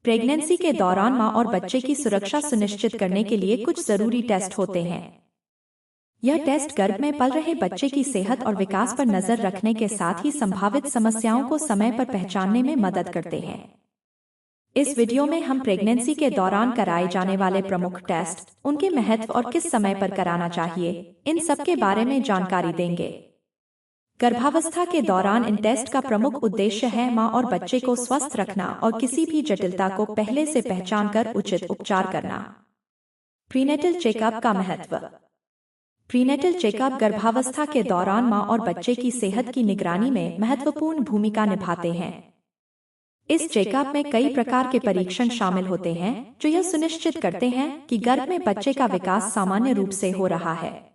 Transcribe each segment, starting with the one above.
Pregnancy के दौरान मां और बच्चे की सुरक्षा सुनिश्चित करने के लिए कुछ जरूरी टेस्ट होते हैं। यह टेस्ट गर्भ में पल रहे बच्चे की सेहत और विकास पर नजर रखने के साथ ही संभावित समस्याओं को समय पर पहचानने में मदद करते हैं। इस वीडियो में हम प्रेगनेंसी के दौरान कराए जाने वाले प्रमुख टेस्ट, उनके महत्व और किस समय पर कराना चाहिए, इन सब के बारे में जानकारी देंगे। गर्भावस्था के दौरान इन टेस्ट का प्रमुख उद्देश्य है मां और बच्चे को स्वस्थ रखना और किसी भी जटिलता को पहले से पहचानकर उचित उपचार करना। प्रीनेटल चेकअप का महत्व। प्रीनेटल चेकअप गर्भावस्था के दौरान मां और बच्चे की सेहत की निगरानी में महत्वपूर्ण भूमिका निभाते हैं। इस चेकअप में कई प्रकार के परीक्षण शामिल होते हैं जो यह सुनिश्चित करते हैं कि गर्भ में बच्चे का विकास सामान्य रूप से हो रहा है।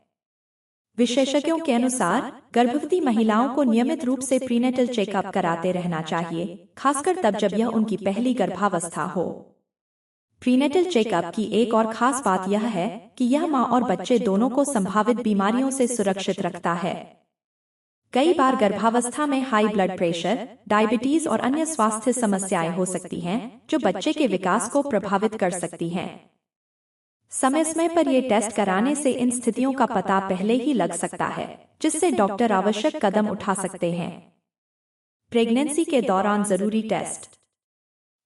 विशेषज्ञों के अनुसार गर्भवती महिलाओं को नियमित रूप से प्रीनेटल चेकअप कराते रहना चाहिए, खासकर तब जब यह उनकी पहली गर्भावस्था हो। प्रीनेटल चेकअप की एक और खास बात यह है कि यह मां और बच्चे दोनों को संभावित बीमारियों से सुरक्षित रखता है। कई बार गर्भावस्था में हाई ब्लड प्रेशर, डायबिटीज और अन्य स्वास्थ्य समस्याएं हो सकती हैं जो बच्चे के विकास को प्रभावित कर सकती हैं। समय समय पर ये टेस्ट कराने से इन स्थितियों का पता पहले ही लग सकता है, जिससे डॉक्टर आवश्यक कदम उठा सकते हैं। प्रेगनेंसी के दौरान जरूरी टेस्ट।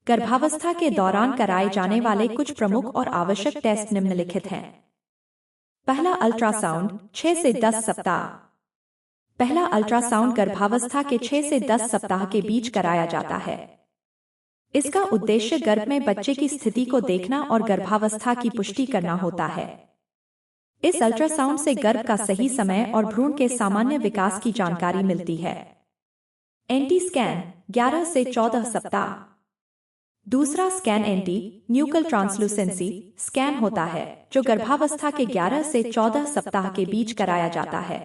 गर्भावस्था के दौरान कराए जाने वाले कुछ प्रमुख और आवश्यक टेस्ट निम्नलिखित हैं। पहला, अल्ट्रासाउंड 6 से 10 सप्ताह। पहला अल्ट्रासाउंड गर्भावस्था के 6 से 10 सप्ताह के बीच कराया जाता है। इसका उद्देश्य गर्भ में बच्चे की स्थिति को देखना और गर्भावस्था की पुष्टि करना होता है। इस अल्ट्रासाउंड से गर्भ का सही समय और भ्रूण के सामान्य विकास की जानकारी मिलती है। एंटी स्कैन 11 से 14 सप्ताह। दूसरा scan anti nuchal translucency scan होता है जो गर्भावस्था के 11 से 14 सप्ताह के बीच कराया जाता है।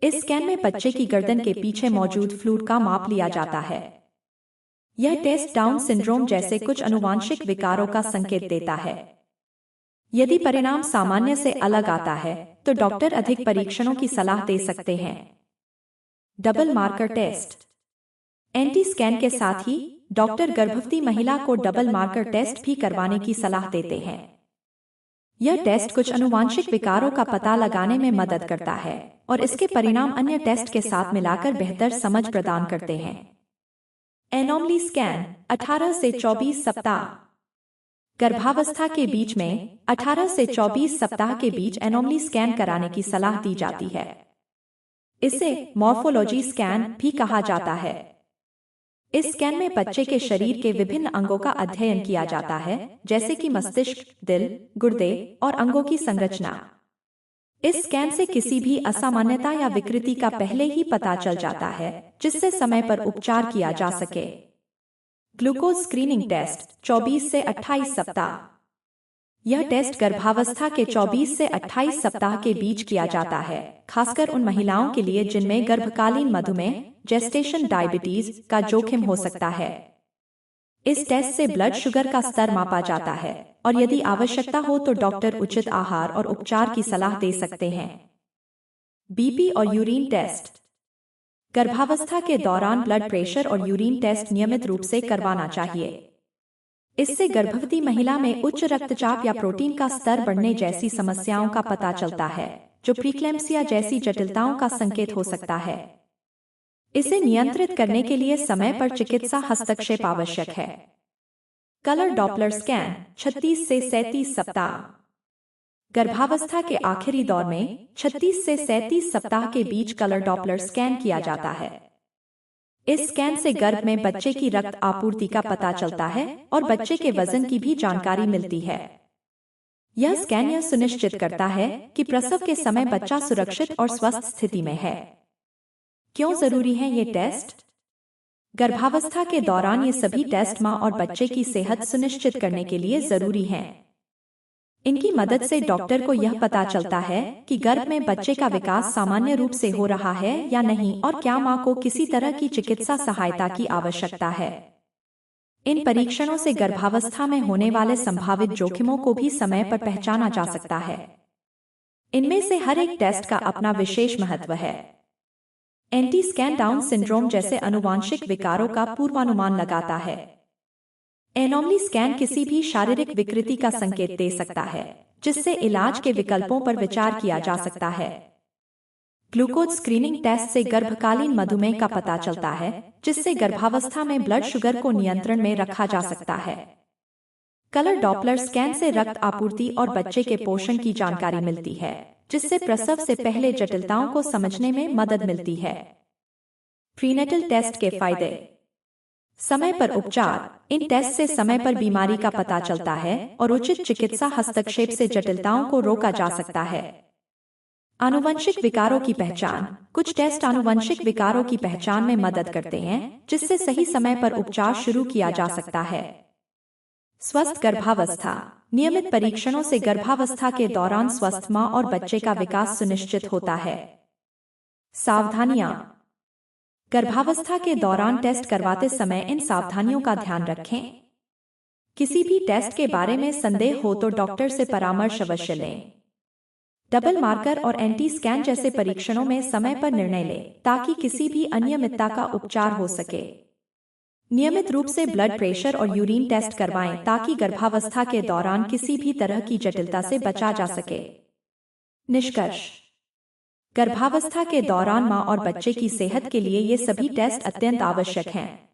इस स्कैन में बच्चे की गर्दन के पीछे मौजूद फ्लूइड का माप लिया जाता है। यह टेस्ट डाउन सिंड्रोम जैसे कुछ आनुवांशिक विकारों का संकेत देता है। यदि परिणाम सामान्य से अलग आता है तो डॉक्टर अधिक परीक्षणों की सलाह दे सकते हैं। Double marker test. Anti scan के साथ ही डॉक्टर गर्भवती महिला को डबल मार्कर टेस्ट भी करवाने की सलाह देते हैं। यह टेस्ट कुछ आनुवांशिक विकारों का पता लगाने में मदद करता है और इसके परिणाम अन्य टेस्ट के साथ मिलाकर बेहतर समझ प्रदान करते हैं। एनोमली स्कैन 18 से 24 सप्ताह। गर्भावस्था के बीच में 18 से 24 सप्ताह के बीच एनोमली स्कैन कराने की सलाह दी जाती है। इसे मॉर्फोलॉजी स्कैन भी कहा जाता है। इस स्कैन में बच्चे के शरीर के विभिन्न अंगों का अध्ययन किया जाता है, जैसे कि मस्तिष्क, दिल, गुर्दे और अंगों की संरचना। इस स्कैन से किसी भी असामान्यता या विकृति का पहले ही पता चल जाता है, जिससे समय पर उपचार किया जा सके। ग्लूकोज स्क्रीनिंग टेस्ट 24 से 28 सप्ताह। यह टेस्ट गर्भावस्था के 24 से 28 सप्ताह के बीच किया जाता है, खासकर उन महिलाओं के लिए जिनमें गर्भकालीन मधुमेह, जेस्टेशन डायबिटीज का जोखिम हो सकता है। इस टेस्ट से ब्लड शुगर का स्तर मापा जाता है और यदि आवश्यकता हो तो डॉक्टर उचित आहार और उपचार की सलाह दे सकते हैं। बीपी और यूरिन टेस्ट। गर्भावस्था के दौरान ब्लड प्रेशर और यूरिन टेस्ट नियमित रूप से करवाना चाहिए। इससे गर्भवती महिला में उच्च रक्तचाप या प्रोटीन का स्तर बढ़ने जैसी समस्याओं का पता चलता है, जो प्रीक्लैम्सिया जैसी जटिलताओं का संकेत हो सकता है। इसे नियंत्रित करने के लिए समय पर चिकित्सा हस्तक्षेप आवश्यक है। कलर डॉपलर स्कैन 36 से 37 सप्ताह। गर्भावस्था के आखिरी दौर में 36 से 37 सप्ताह के बीच कलर डॉपलर स्कैन किया जाता है। इस स्कैन से गर्भ में बच्चे की रक्त आपूर्ति का पता चलता है और बच्चे के वजन की भी जानकारी मिलती है। यह स्कैन यह सुनिश्चित करता है कि प्रसव के समय बच्चा सुरक्षित और स्वस्थ स्थिति में है। क्यों जरूरी है ये टेस्ट? गर्भावस्था के दौरान ये सभी टेस्ट मां और बच्चे की सेहत सुनिश्चित करने के लिए जरूरी हैं। इनकी मदद से डॉक्टर को यह पता चलता है कि गर्भ में बच्चे का विकास सामान्य रूप से हो रहा है या नहीं और क्या मां को किसी तरह की चिकित्सा सहायता की आवश्यकता है। इन परीक्षणों से गर्भावस्था में होने वाले संभावित जोखिमों को भी समय पर पहचाना जा सकता है। इनमें से हर एक टेस्ट का अपना विशेष महत्व है। एंटी स्कैन डाउन सिंड्रोम जैसे आनुवांशिक विकारों का पूर्वानुमान लगाता है। एनोमली स्कैन किसी भी शारीरिक विकृति का संकेत दे सकता है, जिससे इलाज के विकल्पों पर विचार किया जा सकता है। ग्लूकोज स्क्रीनिंग टेस्ट से गर्भकालीन मधुमेह का पता चलता है, जिससे गर्भावस्था में ब्लड शुगर को नियंत्रण में रखा जा सकता है। कलर डॉपलर स्कैन से रक्त आपूर्ति और बच्चे के पोषण की जानकारी मिलती है, जिससे प्रसव से पहले जटिलताओं को समझने में मदद मिलती है। प्रीनेटल टेस्ट के फायदे। समय पर उपचार। इन टेस्ट से समय पर बीमारी का पता चलता है और उचित चिकित्सा हस्तक्षेप से जटिलताओं को रोका जा सकता है। आनुवंशिक विकारों की पहचान। कुछ टेस्ट आनुवंशिक विकारों की पहचान में मदद करते हैं, जिससे सही समय पर उपचार शुरू किया जा सकता है। स्वस्थ गर्भावस्था। नियमित परीक्षणों से गर्भावस्था के दौरान स्वस्थ मां और बच्चे का विकास सुनिश्चित होता है। सावधानियां। गर्भावस्था के दौरान टेस्ट करवाते समय इन सावधानियों का ध्यान रखें। किसी भी टेस्ट के बारे में संदेह हो तो डॉक्टर से परामर्श अवश्य लें। डबल मार्कर और एंटी स्कैन जैसे परीक्षणों में समय पर निर्णय लें, ताकि किसी भी अनियमितता का उपचार हो सके। नियमित रूप से ब्लड प्रेशर और यूरिन टेस्ट करवाएं, ताकि गर्भावस्था के दौरान किसी भी तरह की जटिलता से बचा जा सके। निष्कर्ष। गर्भावस्था के दौरान मां और बच्चे की सेहत के लिए ये सभी टेस्ट अत्यंत आवश्यक हैं।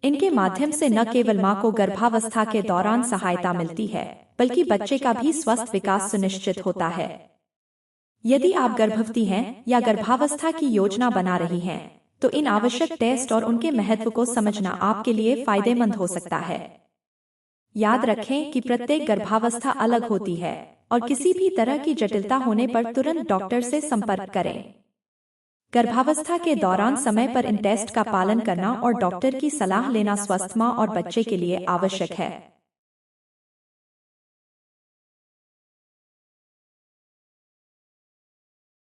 इनके माध्यम से न केवल मां को गर्भावस्था के दौरान सहायता मिलती है, बल्कि बच्चे का भी स्वस्थ विकास सुनिश्चित होता है। यदि आप गर्भवती हैं या गर्भावस्था की योजना बना रही हैं, तो इन आवश्यक टेस्ट और उनके महत्व को समझना आपके लिए फायदेमंद हो सकता है। याद रखें कि प्रत्येक गर्भावस्था अलग होती है और किसी भी तरह की जटिलता होने पर तुरंत डॉक्टर से संपर्क करें। गर्भावस्था के दौरान समय पर इन टेस्ट का पालन करना और डॉक्टर की सलाह लेना स्वस्थ मां और बच्चे के लिए आवश्यक है।